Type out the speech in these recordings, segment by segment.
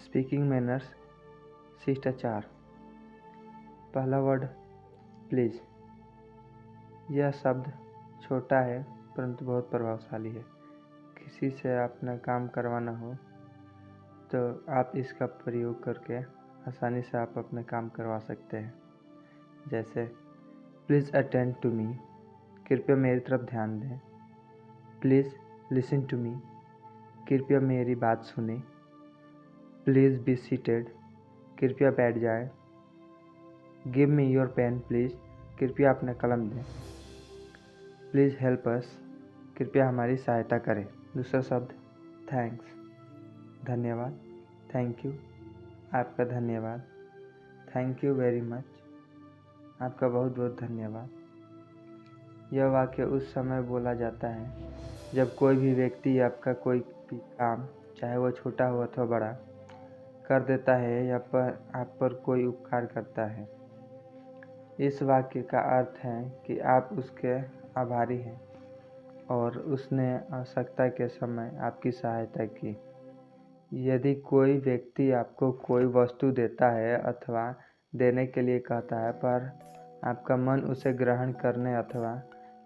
Speaking manners शिष्टाचार। पहला word please. यह शब्द छोटा है परंतु बहुत प्रभावशाली है। किसी से अपना काम करवाना हो तो आप इसका प्रयोग करके आसानी से आप अपने काम करवा सकते हैं। जैसे प्लीज़ अटेंड टू मी, कृपया मेरी तरफ ध्यान दें। प्लीज़ लिसन टू मी, कृपया मेरी बात सुनें। प्लीज़ बी सीटेड, कृपया बैठ जाएं। Give me your pen please, कृपया अपना कलम दें। प्लीज़ हेल्प अस, कृपया हमारी सहायता करें। दूसरा शब्द थैंक्स, धन्यवाद। थैंक यू, आपका धन्यवाद। थैंक यू वेरी मच, आपका बहुत बहुत धन्यवाद। यह वाक्य उस समय बोला जाता है जब कोई भी व्यक्ति आपका कोई भी काम, चाहे वह छोटा हो अथवा बड़ा, कर देता है या आप पर कोई उपकार करता है। इस वाक्य का अर्थ है कि आप उसके आभारी हैं और उसने आवश्यकता के समय आपकी सहायता की। यदि कोई व्यक्ति आपको कोई वस्तु देता है अथवा देने के लिए कहता है पर आपका मन उसे ग्रहण करने अथवा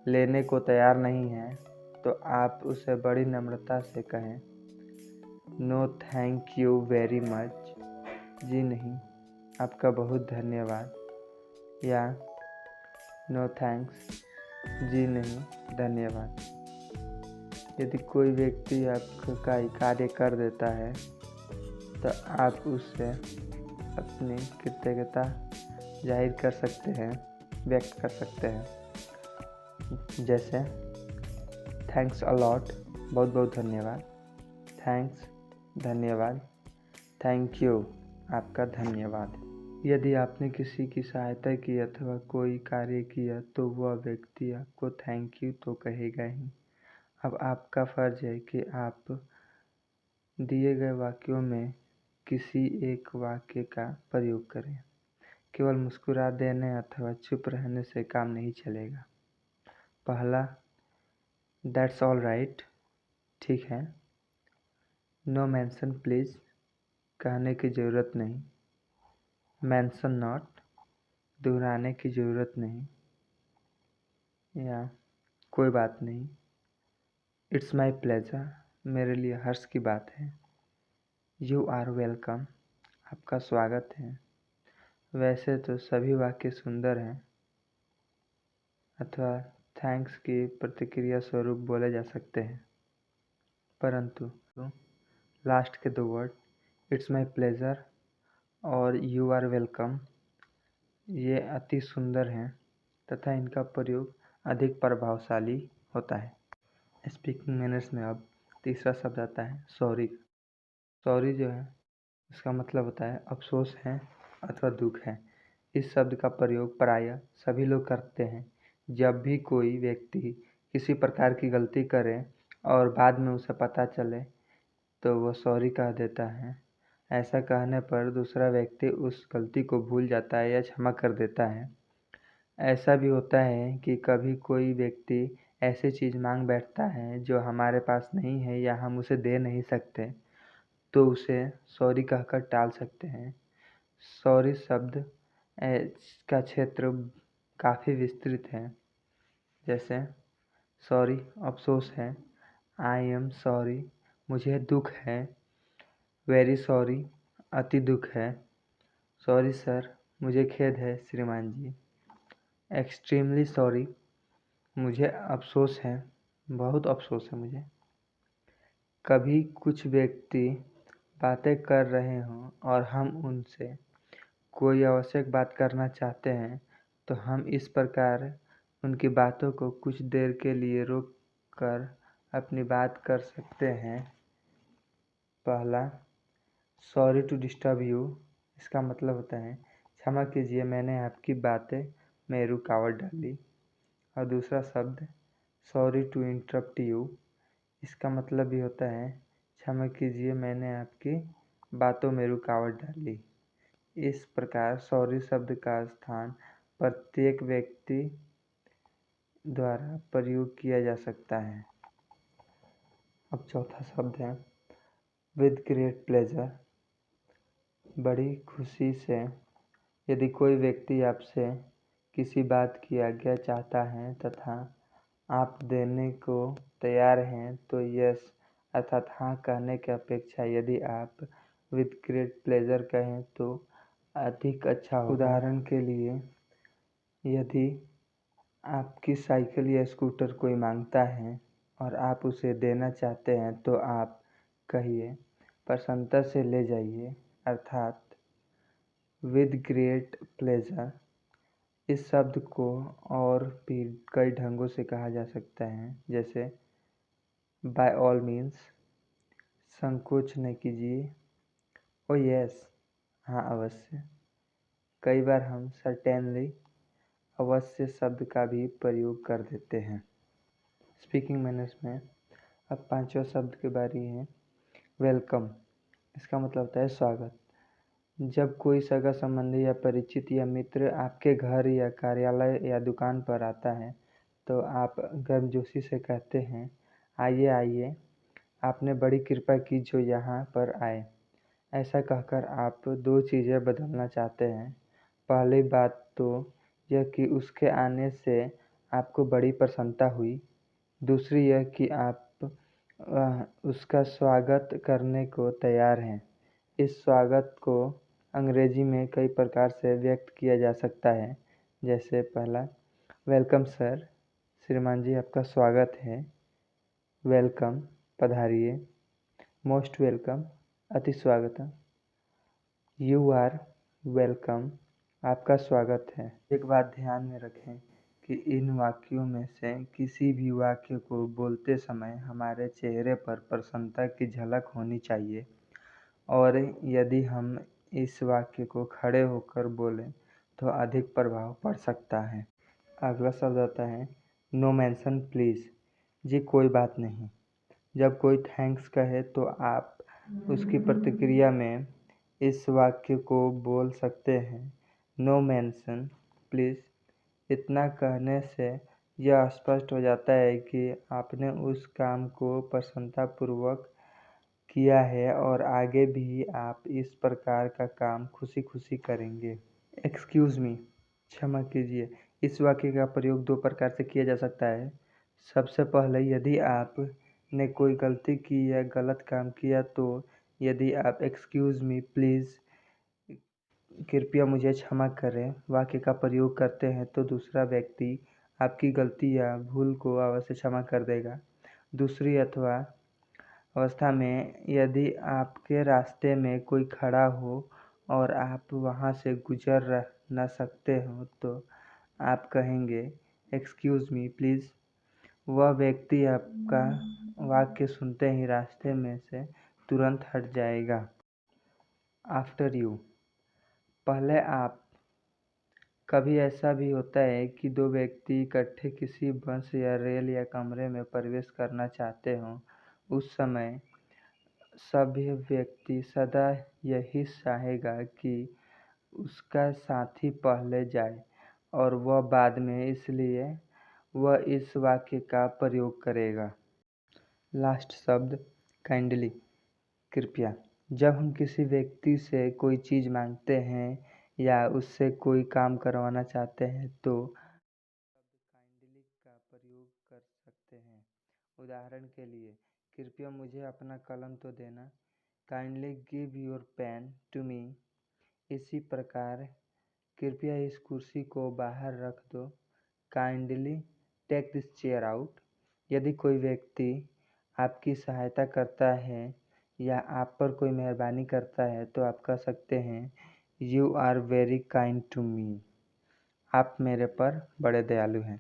लेने को तैयार नहीं है, तो आप उसे बड़ी नम्रता से कहें, no thank you very much, जी नहीं, आपका बहुत धन्यवाद। या नो थैंक्स, जी नहीं, धन्यवाद। यदि कोई व्यक्ति आपका कार्य कर देता है तो आप उससे अपनी कृतज्ञता जाहिर कर सकते हैं, व्यक्त कर सकते हैं। जैसे थैंक्स अ लॉट, बहुत बहुत धन्यवाद। थैंक्स, धन्यवाद। थैंक यू, आपका धन्यवाद। यदि आपने किसी की सहायता की अथवा कोई कार्य किया तो वह व्यक्ति आपको थैंक यू तो कहेगा ही। अब आपका फर्ज है कि आप दिए गए वाक्यों में किसी एक वाक्य का प्रयोग करें। केवल मुस्कुरा देने अथवा चुप रहने से काम नहीं चलेगा। पहला, दैट्स ऑल राइट, ठीक है। नो मेंशन प्लीज़, कहने की ज़रूरत नहीं। मेंशन नॉट, दोहराने की ज़रूरत नहीं। या कोई बात नहीं। इट्स माई प्लेजर, मेरे लिए हर्ष की बात है। यू आर वेलकम, आपका स्वागत है। वैसे तो सभी वाक्य सुंदर हैं अथवा थैंक्स की प्रतिक्रिया स्वरूप बोले जा सकते हैं, परंतु लास्ट के दो वर्ड इट्स माई प्लेजर और यू आर वेलकम ये अति सुंदर हैं तथा इनका प्रयोग अधिक प्रभावशाली होता है। स्पीकिंग मैनर्स में अब तीसरा शब्द आता है सॉरी। सॉरी जो है इसका मतलब होता है अफसोस है अथवा दुख है। इस शब्द का प्रयोग प्रायः सभी लोग करते हैं जब भी कोई व्यक्ति किसी प्रकार की गलती करे और बाद में उसे पता चले तो वह सॉरी कह देता है। ऐसा कहने पर दूसरा व्यक्ति उस गलती को भूल जाता है या क्षमा कर देता है। ऐसा भी होता है कि कभी कोई व्यक्ति ऐसी चीज़ मांग बैठता है जो हमारे पास नहीं है या हम उसे दे नहीं सकते, तो उसे सॉरी कहकर टाल सकते हैं। सॉरी शब्द का क्षेत्र काफ़ी विस्तृत है। जैसे सॉरी अफसोस है, आई एम सॉरी मुझे दुख है। वेरी सॉरी अति दुख है। सॉरी सर मुझे खेद है श्रीमान जी। एक्सट्रीमली सॉरी मुझे अफसोस है, बहुत अफसोस है मुझे। कभी कुछ व्यक्ति बातें कर रहे हों और हम उनसे कोई आवश्यक बात करना चाहते हैं तो हम इस प्रकार उनकी बातों को कुछ देर के लिए रोक कर अपनी बात कर सकते हैं। पहला, सॉरी टू डिस्टर्ब यू, इसका मतलब होता है क्षमा कीजिए मैंने आपकी बातें में रुकावट डाली। और दूसरा शब्द सॉरी टू इंटरप्ट यू, इसका मतलब भी होता है क्षमा कीजिए मैंने आपकी बातों में रुकावट डाली। इस प्रकार सॉरी शब्द का स्थान प्रत्येक व्यक्ति द्वारा प्रयोग किया जा सकता है। अब चौथा शब्द है विद ग्रेट प्लेजर। बड़ी खुशी से यदि कोई व्यक्ति आपसे किसी बात की आज्ञा चाहता है तथा आप देने को तैयार हैं तो यस अर्थात हाँ कहने की अपेक्षा यदि आप विद ग्रेट प्लेजर कहें तो अधिक अच्छा होगा। उदाहरण के लिए यदि आपकी साइकिल या स्कूटर कोई मांगता है और आप उसे देना चाहते हैं तो आप कहिए प्रसन्नता से ले जाइए अर्थात विद ग्रेट प्लेजर। इस शब्द को और भी कई ढंगों से कहा जा सकता है, जैसे बाय ऑल मीन्स, संकोच न कीजिए, ओ यस हाँ अवश्य। कई बार हम सर्टेनली अवश्य शब्द का भी प्रयोग कर देते हैं। स्पीकिंग मैनर्स में अब पांचवा शब्द की बारी है वेलकम। इसका मतलब होता है स्वागत। जब कोई सगा संबंधी या परिचित या मित्र आपके घर या कार्यालय या दुकान पर आता है तो आप गर्मजोशी से कहते हैं आइए आइए, आपने बड़ी कृपा की जो यहाँ पर आए। ऐसा कहकर आप दो चीज़ें बदलना चाहते हैं। पहली बात तो यह कि उसके आने से आपको बड़ी प्रसन्नता हुई, दूसरी यह कि आप उसका स्वागत करने को तैयार हैं। इस स्वागत को अंग्रेजी में कई प्रकार से व्यक्त किया जा सकता है, जैसे पहला वेलकम सर, श्रीमान जी आपका स्वागत है। वेलकम पधारिए। मोस्ट वेलकम अति स्वागतम। यू आर वेलकम आपका स्वागत है। एक बात ध्यान में रखें कि इन वाक्यों में से किसी भी वाक्य को बोलते समय हमारे चेहरे पर प्रसन्नता की झलक होनी चाहिए और यदि हम इस वाक्य को खड़े होकर बोलें तो अधिक प्रभाव पड़ सकता है। अगला शब्द आता है नो मेंशन प्लीज़। जी कोई बात नहीं। जब कोई थैंक्स कहे तो आप उसकी प्रतिक्रिया में इस वाक्य को बोल सकते हैं नो मेंशन प्लीज़। इतना कहने से यह स्पष्ट हो जाता है कि आपने उस काम को प्रसन्नतापूर्वक किया है और आगे भी आप इस प्रकार का काम खुशी खुशी करेंगे। एक्सक्यूज़ मी, क्षमा कीजिए। इस वाक्य का प्रयोग दो प्रकार से किया जा सकता है। सबसे पहले यदि आपने कोई गलती की या गलत काम किया तो यदि आप एक्सक्यूज़ मी प्लीज़, कृपया मुझे क्षमा करें, वाक्य का प्रयोग करते हैं तो दूसरा व्यक्ति आपकी गलती या भूल को अवश्य क्षमा कर देगा। दूसरी अवस्था में यदि आपके रास्ते में कोई खड़ा हो और आप वहां से गुजर न सकते हो तो आप कहेंगे एक्सक्यूज़ मी प्लीज़। वह व्यक्ति आपका वाक्य सुनते ही रास्ते में से तुरंत हट जाएगा। आफ्टर यू, पहले आप। कभी ऐसा भी होता है कि दो व्यक्ति इकट्ठे किसी बस या रेल या कमरे में प्रवेश करना चाहते हों। उस समय सभी व्यक्ति सदा यही चाहेगा कि उसका साथी पहले जाए और वह बाद में, इसलिए वह इस वाक्य का प्रयोग करेगा। लास्ट शब्द काइंडली, कृपया। जब हम किसी व्यक्ति से कोई चीज़ मांगते हैं या उससे कोई काम करवाना चाहते हैं तो काइंडली का प्रयोग कर सकते हैं। उदाहरण के लिए, कृपया मुझे अपना कलम तो देना। Kindly give your pen to me. इसी प्रकार कृपया इस कुर्सी को बाहर रख दो। Kindly take this chair out. यदि कोई व्यक्ति आपकी सहायता करता है या आप पर कोई मेहरबानी करता है तो आप कह सकते हैं you are very kind to me. आप मेरे पर बड़े दयालु हैं।